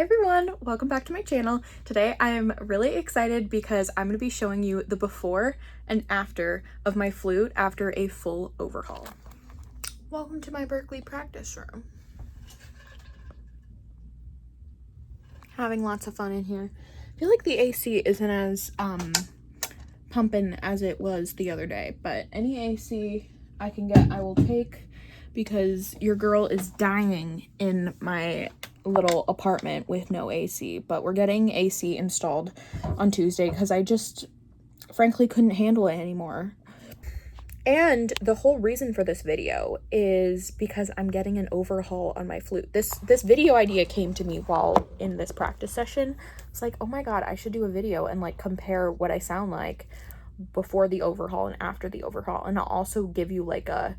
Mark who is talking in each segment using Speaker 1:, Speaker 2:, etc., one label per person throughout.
Speaker 1: everyone, welcome back to my channel. Today I am really excited because I'm going to be showing you the before and after of my flute after a full overhaul. Welcome to my Berkeley practice room. Having lots of fun in here. I feel like the AC isn't as pumping as it was the other day, but any AC I can get I will take because your girl is dying in my little apartment with no AC. But we're getting AC installed on Tuesday because I just frankly couldn't handle it anymore. And the whole reason for this video is because I'm getting an overhaul on my flute. This video idea came to me while in this practice session. It's like, oh my god, I should do a video and like compare what I sound like before the overhaul and after the overhaul. And I'll also give you like a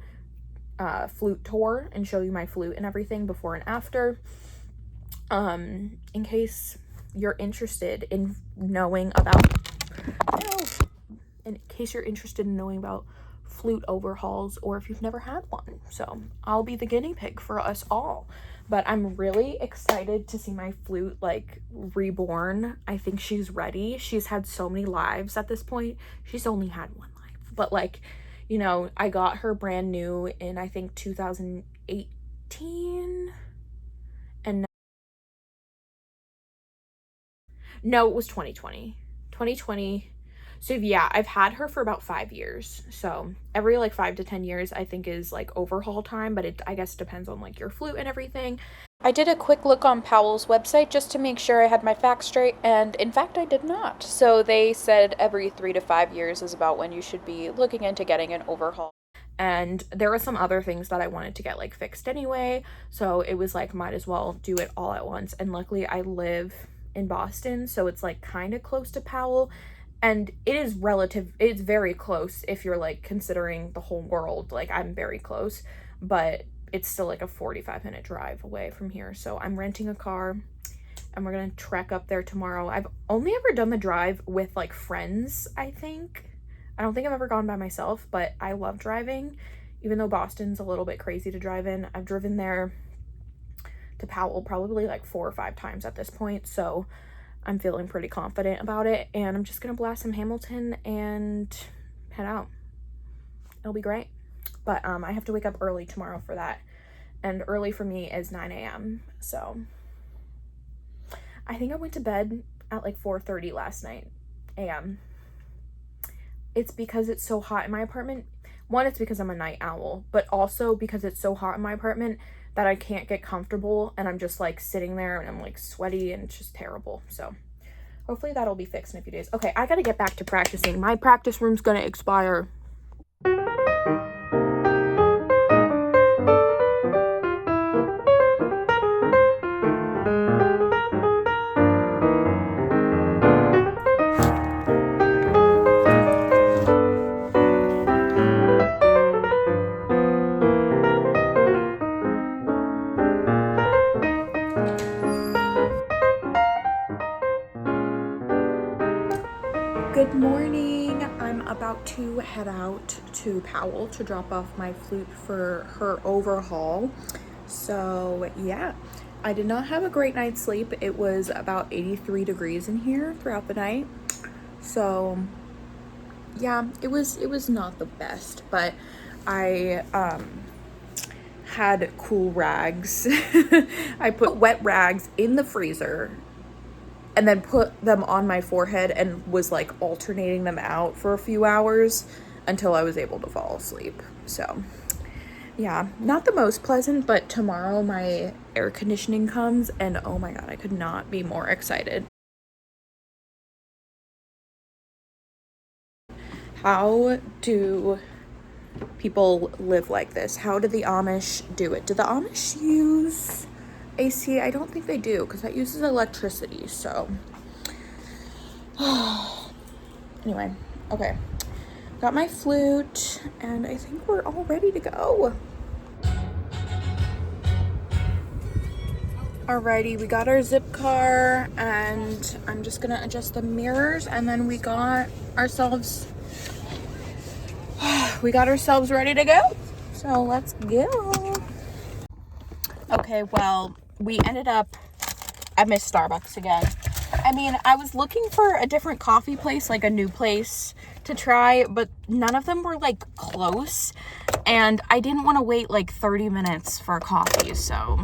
Speaker 1: flute tour and show you my flute and everything before and after. In case you're interested in knowing about flute overhauls, or if you've never had one. So I'll be the guinea pig for us all. But I'm really excited to see my flute like reborn. I think she's ready. She's had so many lives at this point. She's only had one life, but like, you know, I got her brand new in I think 2018, and no, it was 2020. So yeah, I've had her for about 5 years. So every like 5 to 10 years I think is like overhaul time, but it I guess depends on like your flute and everything. I did a quick look on Powell's website just to make sure I had my facts straight, and in fact I did not. So they said every 3 to 5 years is about when you should be looking into getting an overhaul. And there were some other things that I wanted to get like fixed anyway, so it was like might as well do it all at once. And luckily I live in Boston, so it's like kind of close to Powell. And it's very close if you're like considering the whole world. Like I'm very close, but it's still like a 45-minute drive away from here. So I'm renting a car and we're gonna trek up there tomorrow. I've only ever done the drive with like friends, I think. I don't think I've ever gone by myself, but I love driving. Even though Boston's a little bit crazy to drive in, I've driven there to Powell probably like 4 or 5 times at this point. So I'm feeling pretty confident about it, and I'm just gonna blast some Hamilton and head out. It'll be great. But I have to wake up early tomorrow for that, and early for me is 9 a.m. So I think I went to bed at like 4:30 last night a.m. It's because it's so hot in my apartment. One, it's because I'm a night owl, but also because it's so hot in my apartment that I can't get comfortable, and I'm just like sitting there and I'm like sweaty and it's just terrible. So hopefully that'll be fixed in a few days. Okay, I gotta get back to practicing. My practice room's gonna expire. Good morning. I'm about to head out to Powell to drop off my flute for her overhaul. So yeah, I did not have a great night's sleep. It was about 83 degrees in here throughout the night. So yeah, it was not the best, but I had cool rags. I put wet rags in the freezer and then put them on my forehead and was like alternating them out for a few hours until I was able to fall asleep. So yeah, not the most pleasant, but tomorrow my air conditioning comes and oh my god, I could not be more excited. How do people live like this? How do the Amish do it? Do the Amish use AC? I don't think they do, because that uses electricity. So anyway, okay, got my flute and I think we're all ready to go. Alrighty, we got our zip car and I'm just gonna adjust the mirrors, and then we got ourselves ready to go. So let's go. Okay, well, we ended up I miss Starbucks again. I mean, I was looking for a different coffee place, like a new place to try, but none of them were like close, and I didn't want to wait like 30 minutes for coffee, so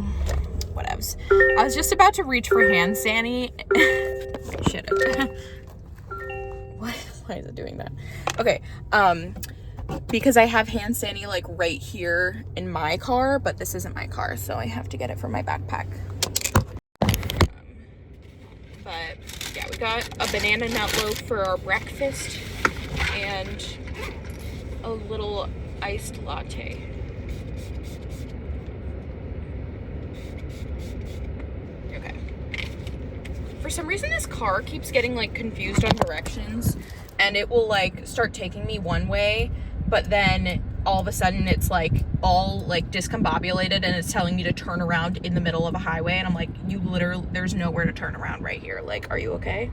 Speaker 1: whatevs. I was just about to reach for hand sani. Shit. Why is it doing that? Okay, because I have hand sani like right here in my car, but this isn't my car, so I have to get it from my backpack. But yeah, we got a banana nut loaf for our breakfast and a little iced latte. Okay. For some reason this car keeps getting like confused on directions, and it will like start taking me one way, but then all of a sudden it's like all like discombobulated and it's telling me to turn around in the middle of a highway, and I'm like, you literally, there's nowhere to turn around right here. Like, are you okay?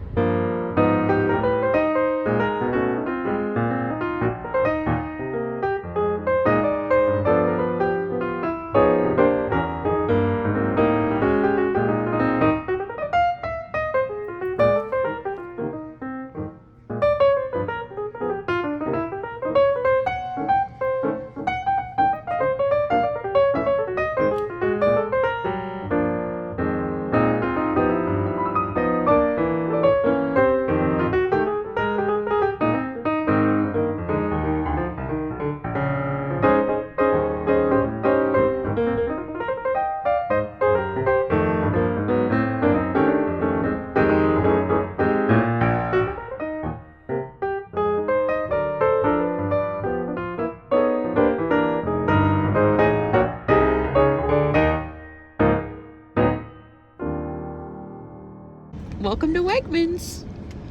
Speaker 1: Welcome to Wegmans.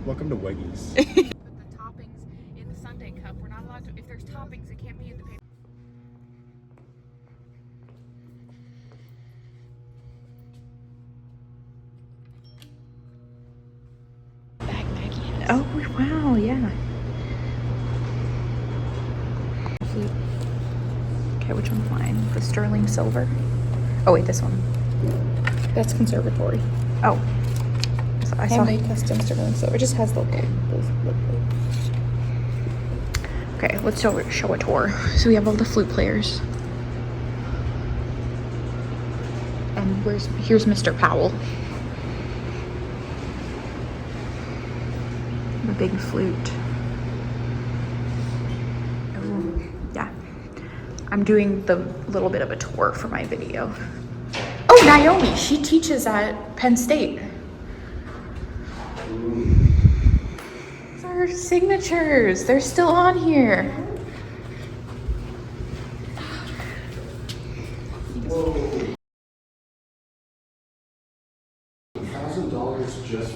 Speaker 2: Welcome to Weggies.
Speaker 1: Put the toppings in the sundae cup. We're not allowed to, if there's toppings, it can't be in the paper. Oh, wow, yeah. Flute. Okay, which one's mine? The sterling silver? Oh, wait, this one.
Speaker 3: That's conservatory.
Speaker 1: Oh. So I saw.
Speaker 3: Handmade custom sterling silver. It just has the logo.
Speaker 1: Okay, let's show a tour. So we have all the flute players. And here's Mr. Powell. The big flute. Oh, yeah. I'm doing the little bit of a tour for my video. Oh, Naomi, she teaches at Penn State. These are signatures. They're still on here.
Speaker 2: Whoa. $1,000 just.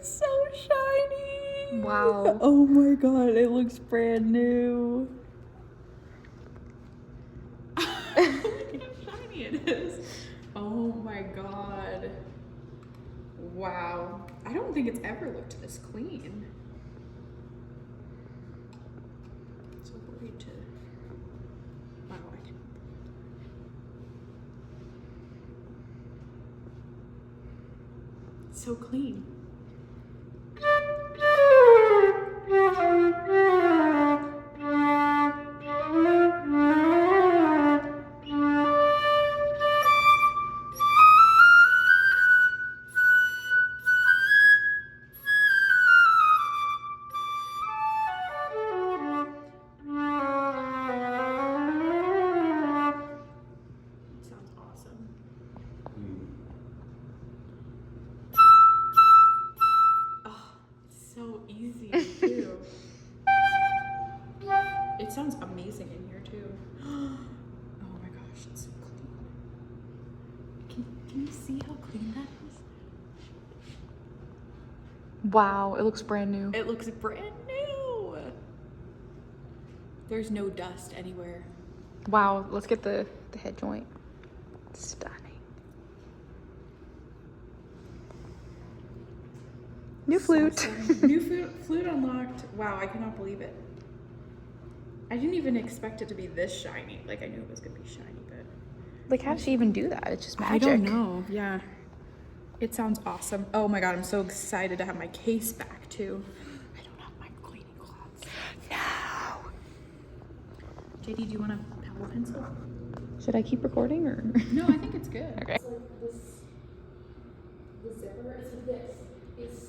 Speaker 1: It's so shiny.
Speaker 3: Wow.
Speaker 1: Oh my god, it looks brand new. Look how shiny it is. Oh my god. Wow. I don't think it's ever looked this clean. So worried to. Wow. It's so clean. Sounds awesome. Oh, it's so easy too. It sounds amazing in here too. Oh my gosh, it's so clean. Can you see how clean that is?
Speaker 3: Wow, it looks brand new.
Speaker 1: It looks brand new. There's no dust anywhere.
Speaker 3: Wow, let's get the head joint. Stunning. New flute.
Speaker 1: New flute unlocked. Wow, I cannot believe it. I didn't even expect it to be this shiny. Like, I knew it was gonna be shiny, but
Speaker 3: Like, how does she even do that? It's just magic.
Speaker 1: I don't know. Yeah, it sounds awesome. Oh my god, I'm so excited to have my case back too. I don't have my cleaning cloths.
Speaker 3: No.
Speaker 1: JD, do you want a powder pencil?
Speaker 3: Should I keep recording or?
Speaker 1: No, I think it's good.
Speaker 3: Okay.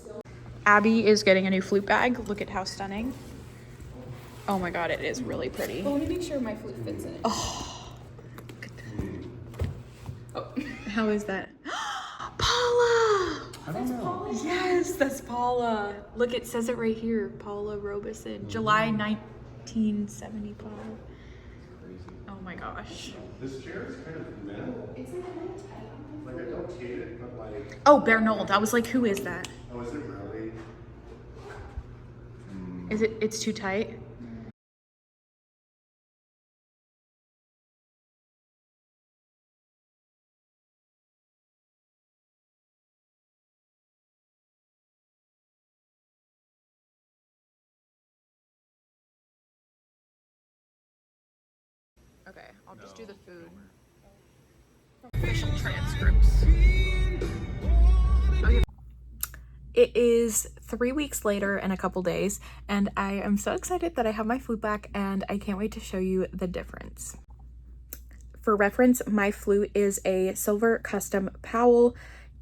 Speaker 1: So Abby is getting a new flute bag. Look at how stunning. Oh my god, it is really pretty.
Speaker 3: Well, let me make sure my flute fits in it.
Speaker 1: Oh, look at that. Oh, how is that? Paula!
Speaker 2: That's Paula.
Speaker 1: Yes, that's Paula. Look, it says it right here. Paula Robeson, July 1975. Oh my gosh.
Speaker 2: This chair is kind of metal.
Speaker 4: It's like a little tight.
Speaker 2: Like I don't hate it, but like.
Speaker 1: Oh, Bernold. I was like, who is that?
Speaker 2: Oh, is it really?
Speaker 1: Is it? It's too tight. Okay, I'll just do the food. Official transcripts. Okay. It is 3 weeks later and a couple days, and I am so excited that I have my flute back, and I can't wait to show you the difference. For reference, my flute is a silver custom Powell,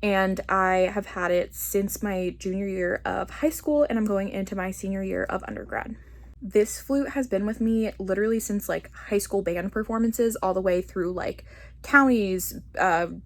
Speaker 1: and I have had it since my junior year of high school, and I'm going into my senior year of undergrad. This flute has been with me literally since like high school band performances all the way through like counties,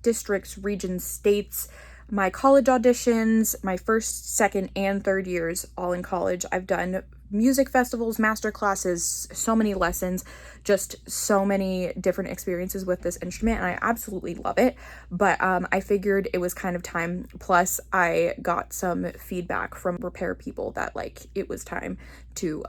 Speaker 1: districts, regions, states, my college auditions, my first, second, and third years all in college. I've done music festivals, master classes, so many lessons, just so many different experiences with this instrument, and I absolutely love it. But I figured it was kind of time. Plus I got some feedback from repair people that like it was time to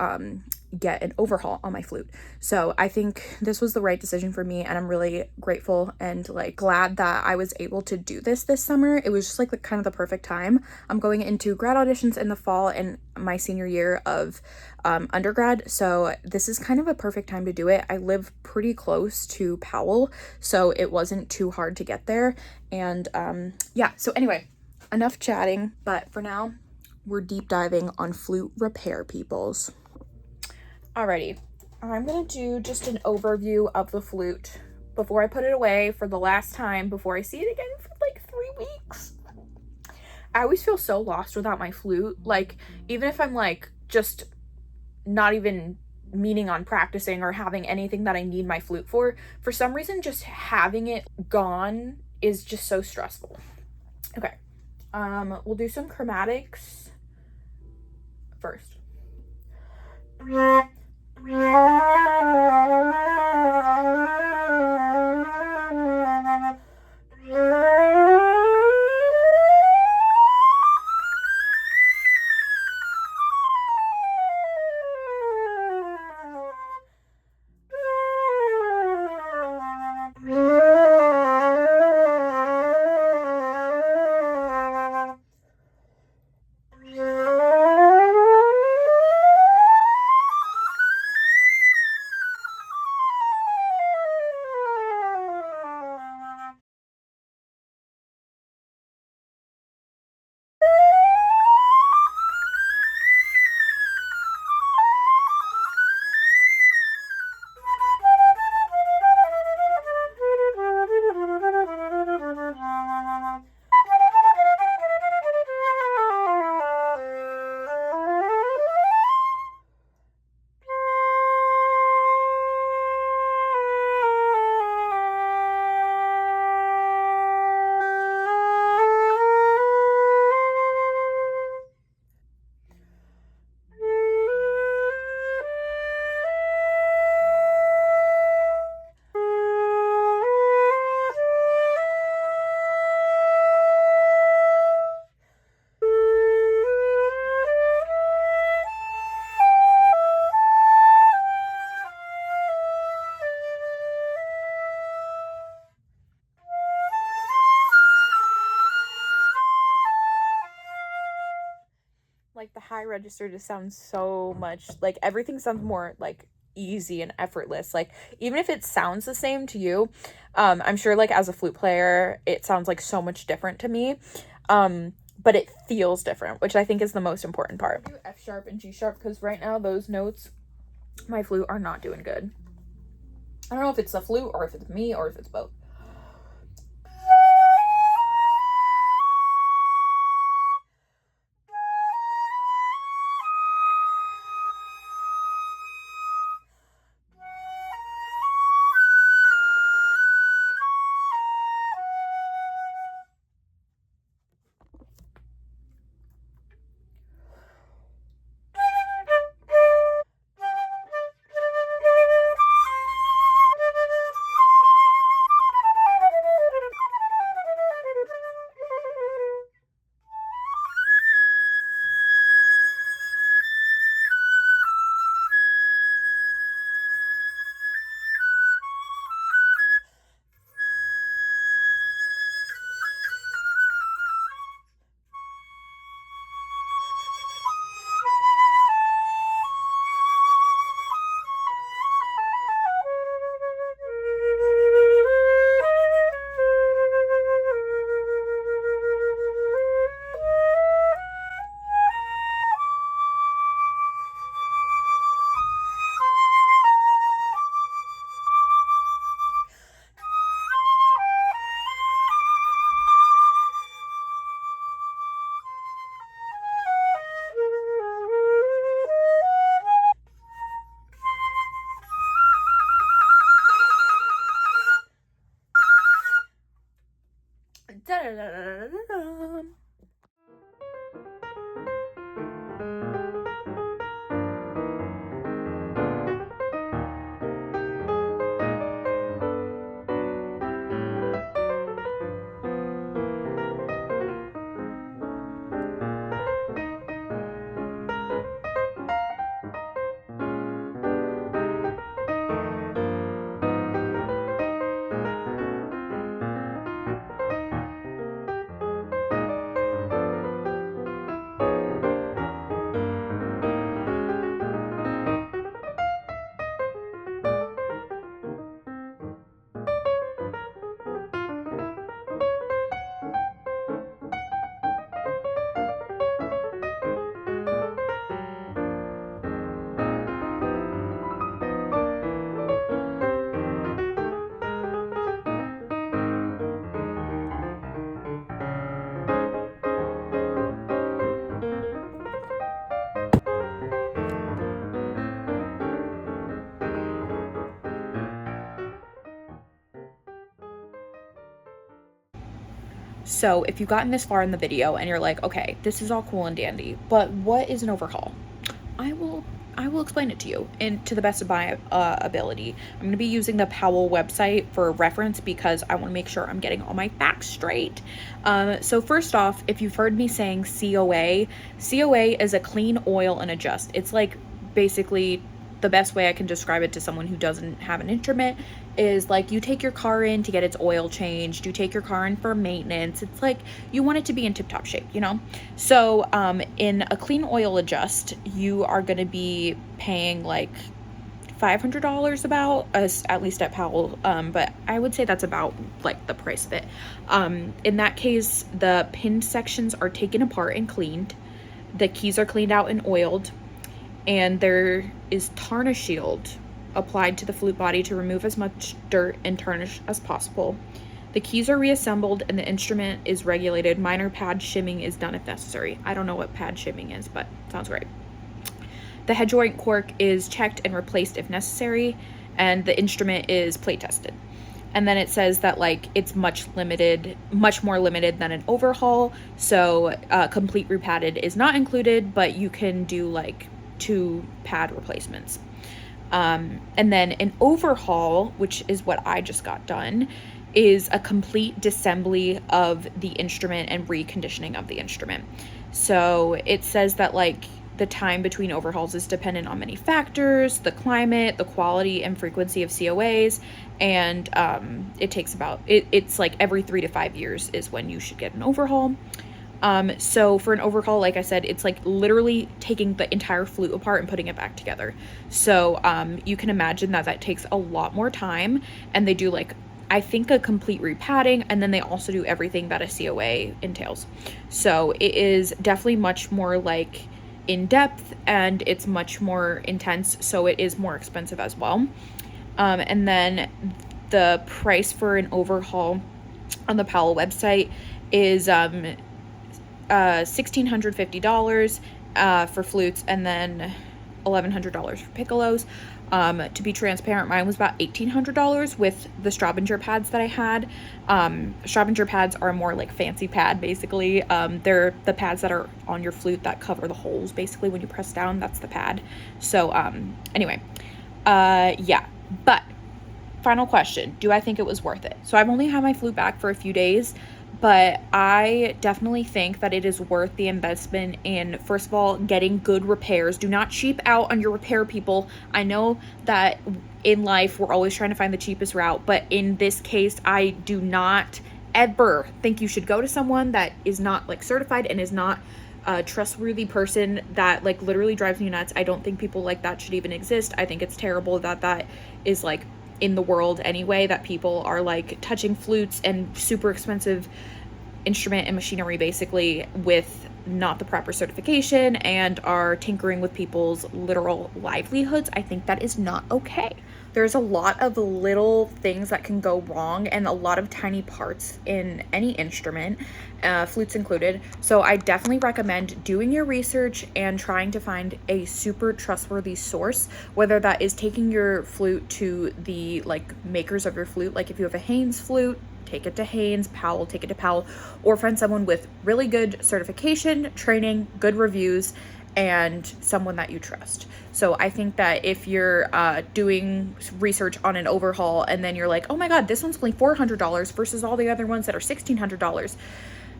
Speaker 1: get an overhaul on my flute. So I think this was the right decision for me, and I'm really grateful and like glad that I was able to do this summer. It was just like the kind of the perfect time. I'm going into grad auditions in the fall and my senior year of undergrad, so this is kind of a perfect time to do it. I live pretty close to Powell, so it wasn't too hard to get there. And yeah, so anyway, enough chatting, but for now we're deep diving on flute repair peoples. Alrighty, I'm gonna do just an overview of the flute before I put it away for the last time before I see it again for like 3 weeks. I always feel so lost without my flute. Like, even if I'm like just not even meaning on practicing or having anything that I need my flute for some reason just having it gone is just so stressful. Okay, we'll do some chromatics first. Like the high register just sounds so much like everything sounds more like easy and effortless. Like even if it sounds the same to you, I'm sure like as a flute player it sounds like so much different to me. But it feels different, which I think is the most important part. I do F sharp and G sharp because right now those notes, my flute, are not doing good. I don't know if it's the flute or if it's me or if it's both. So if you've gotten this far in the video and you're like, okay, this is all cool and dandy, but what is an overhaul? I will explain it to you and to the best of my ability. I'm going to be using the Powell website for reference because I want to make sure I'm getting all my facts straight. So first off, if you've heard me saying COA is a clean, oil, and adjust. It's like basically the best way I can describe it to someone who doesn't have an instrument is like you take your car in to get its oil changed, you take your car in for maintenance. It's like you want it to be in tip-top shape, you know? So in a clean oil adjust, you are going to be paying like $500 about, at least at Powell, but I would say that's about like the price of it. In that case, the pin sections are taken apart and cleaned, the keys are cleaned out and oiled, and there is tarnish shield applied to the flute body to remove as much dirt and tarnish as possible. The keys are reassembled and the instrument is regulated. Minor pad shimming is done if necessary. I don't know what pad shimming is, but sounds right. The head joint cork is checked and replaced if necessary, and the instrument is play tested. And then it says that like it's much more limited than an overhaul. So complete repadded is not included, but you can do like 2 pad replacements. And then an overhaul, which is what I just got done, is a complete disassembly of the instrument and reconditioning of the instrument. So it says that like the time between overhauls is dependent on many factors, the climate, the quality and frequency of COAs, and it takes about, it's like every 3 to 5 years is when you should get an overhaul. So for an overhaul, like I said, it's like literally taking the entire flute apart and putting it back together. So you can imagine that takes a lot more time, and they do like, I think, a complete repadding, and then they also do everything that a COA entails. So it is definitely much more like in depth, and it's much more intense, so it is more expensive as well. And then the price for an overhaul on the Powell website is $1,650 for flutes, and then $1,100 for piccolos. To be transparent, mine was about $1,800 with the Straubinger pads that I had. Straubinger pads are a more like fancy pad, basically. They're the pads that are on your flute that cover the holes, basically, when you press down. That's the pad. So anyway, yeah. But final question, do I think it was worth it? So I've only had my flute back for a few days, but I definitely think that it is worth the investment in, first of all, getting good repairs. Do not cheap out on your repair, people. I know that in life we're always trying to find the cheapest route, but in this case, I do not ever think you should go to someone that is not like certified and is not a trustworthy person that like literally drives me nuts. I don't think people like that should even exist. I think it's terrible that that is like in the world anyway, that people are like touching flutes and super expensive instrument and machinery basically with not the proper certification and are tinkering with people's literal livelihoods. I think that is not okay. There's a lot of little things that can go wrong and a lot of tiny parts in any instrument, flutes included. So I definitely recommend doing your research and trying to find a super trustworthy source, whether that is taking your flute to the like makers of your flute. Like if you have a Haynes flute, take it to Haynes. Powell, take it to Powell, or find someone with really good certification, training, good reviews, and someone that you trust. So I think that if you're doing research on an overhaul and then you're like, oh my god, this one's only $400 versus all the other ones that are $1,600,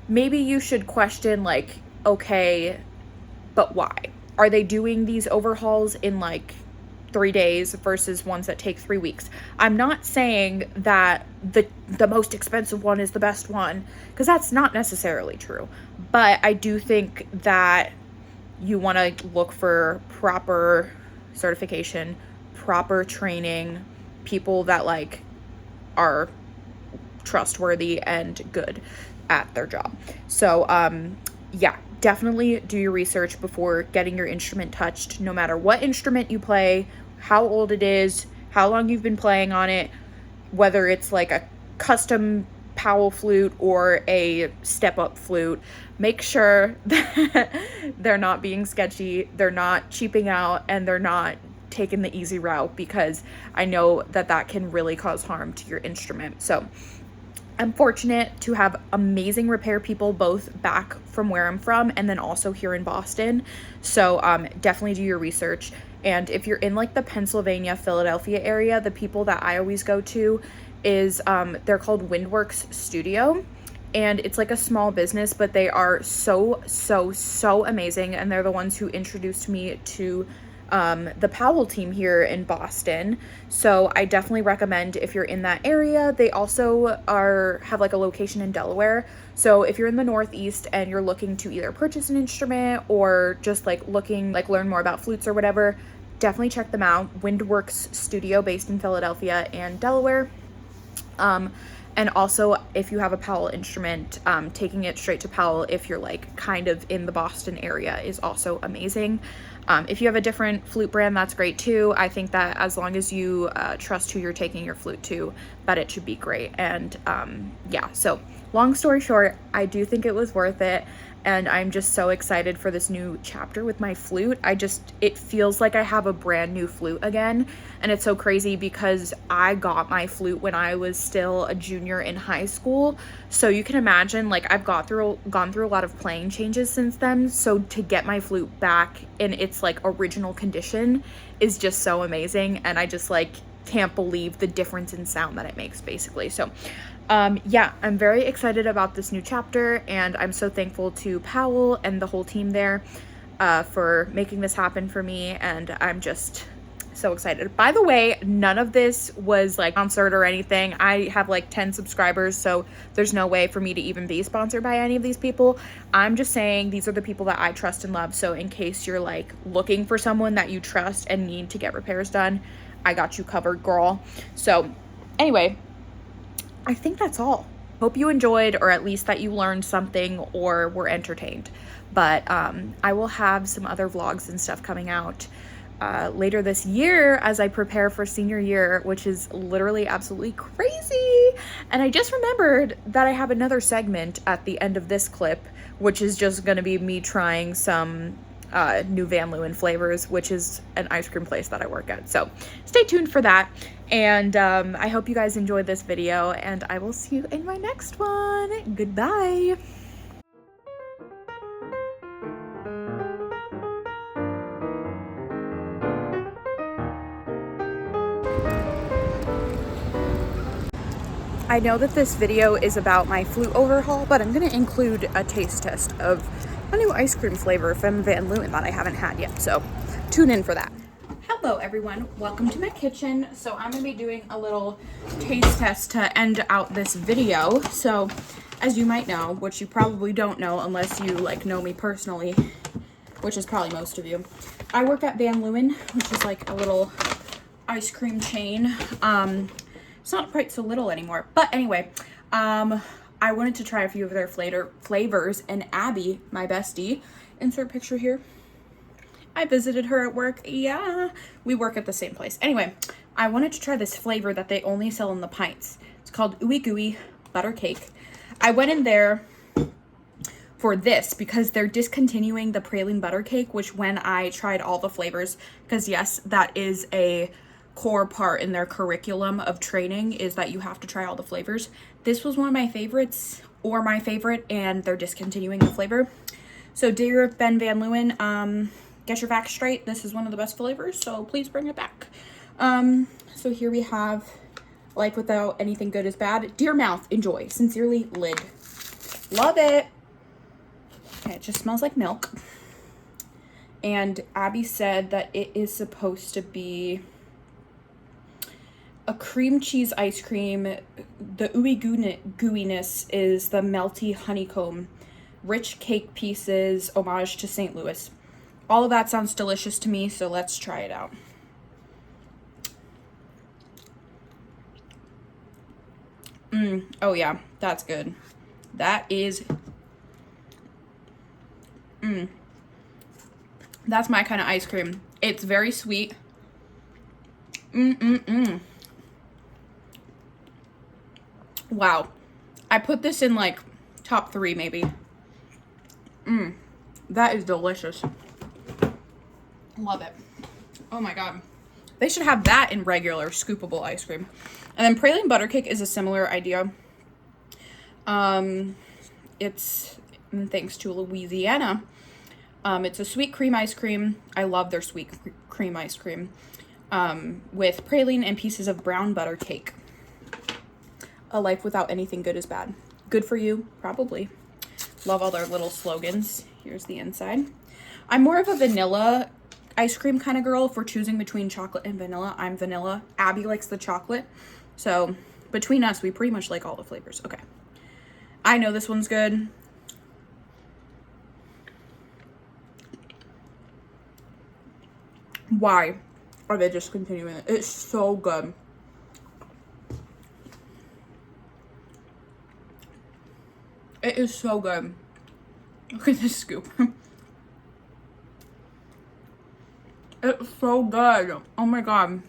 Speaker 1: maybe you should question like, okay, but why? Are they doing these overhauls in like 3 days versus ones that take 3 weeks? I'm not saying that the most expensive one is the best one, because that's not necessarily true. But I do think that you want to look for proper certification, proper training, people that like are trustworthy and good at their job. So yeah, definitely do your research before getting your instrument touched, no matter what instrument you play, how old it is, how long you've been playing on it, whether it's like a custom Powell flute or a step-up flute. Make sure that they're not being sketchy, they're not cheaping out, and they're not taking the easy route, because I know that that can really cause harm to your instrument. So I'm fortunate to have amazing repair people both back from where I'm from and then also here in Boston. So definitely do your research. And if you're in like the Pennsylvania, Philadelphia area, the people that I always go to is they're called Windworks Studio, and it's like a small business, but they are so amazing, and they're the ones who introduced me to the Powell team here in Boston. So I definitely recommend if you're in that area. They also have like a location in Delaware. So if you're in the Northeast and you're looking to either purchase an instrument or just like looking like learn more about flutes or whatever, definitely check them out. Windworks Studio, based in Philadelphia and Delaware. And also if you have a Powell instrument, taking it straight to Powell if you're like kind of in the Boston area is also amazing. If you have a different flute brand, that's great too. I think that as long as you trust who you're taking your flute to, that it should be great. And yeah, so long story short, I do think it was worth it. And I'm just so excited for this new chapter with my flute. It feels like I have a brand new flute again. And it's so crazy because I got my flute when I was still a junior in high school. So you can imagine, like, I've gone through a lot of playing changes since then. So to get my flute back in its like original condition is just so amazing. And I just like can't believe the difference in sound that it makes, basically. So yeah, I'm very excited about this new chapter, and I'm so thankful to Powell and the whole team there for making this happen for me. And I'm just So excited. By the way, none of this was like sponsored or anything. I have like 10 subscribers, so there's no way for me to even be sponsored by any of these people. I'm just saying these are the people that I trust and love. So in case you're like looking for someone that you trust and need to get repairs done, I got you covered, girl. So anyway, I think that's all. Hope you enjoyed, or at least that you learned something or were entertained. But I will have some other vlogs and stuff coming out later this year as I prepare for senior year, which is literally absolutely crazy. And I just remembered that I have another segment at the end of this clip, which is just going to be me trying some new Van Leeuwen flavors, which is an ice cream place that I work at. So stay tuned for that. And I hope you guys enjoyed this video, and I will see you in my next one. Goodbye. I know that this video is about my flute overhaul, but I'm going to include a taste test of a new ice cream flavor from Van Leeuwen that I haven't had yet, so tune in for that. Hello everyone, welcome to my kitchen. So I'm going to be doing a little taste test to end out this video. So as you might know, which you probably don't know unless you like know me personally, which is probably most of you, I work at Van Leeuwen, which is like a little ice cream chain. It's not quite so little anymore, but anyway, I wanted to try a few of their flavors, and Abby, my bestie, insert picture here, I visited her at work. Yeah, we work at the same place. Anyway, I wanted to try this flavor that they only sell in the pints. It's called Gooey butter cake. I went in there for this because they're discontinuing the praline butter cake, which when I tried all the flavors, because yes, that is a core part in their curriculum of training, is that you have to try all the flavors. This was one of my favorites, or my favorite, and they're discontinuing the flavor. So dear Ben Van Leeuwen, get your facts straight. This is one of the best flavors, so please bring it back. So here we have Life Without Anything Good is Bad. Dear Mouth, enjoy. Sincerely, Lid. Love it. Okay, it just smells like milk. And Abby said that it is supposed to be a cream cheese ice cream. The ooey gooiness is the melty honeycomb. Rich cake pieces, homage to St. Louis. All of that sounds delicious to me, so let's try it out. Oh yeah, that's good. That is, that's my kind of ice cream. It's very sweet. Wow. I put this in like top 3 maybe. That is delicious. Love it. Oh my god. They should have that in regular scoopable ice cream. And then praline butter cake is a similar idea. It's thanks to Louisiana. It's a sweet cream ice cream. I love their sweet cream ice cream. With praline and pieces of brown butter cake. A life without anything good is bad. Good for you, probably. Love all their little slogans. Here's the inside. I'm more of a vanilla ice cream kind of girl. If we're choosing between chocolate and vanilla, I'm vanilla. Abby likes the chocolate. So between us, we pretty much like all the flavors. Okay. I know this one's good. Why are they just continuing it? It's so good. It is so good. Look at this scoop. It's so good. Oh my god.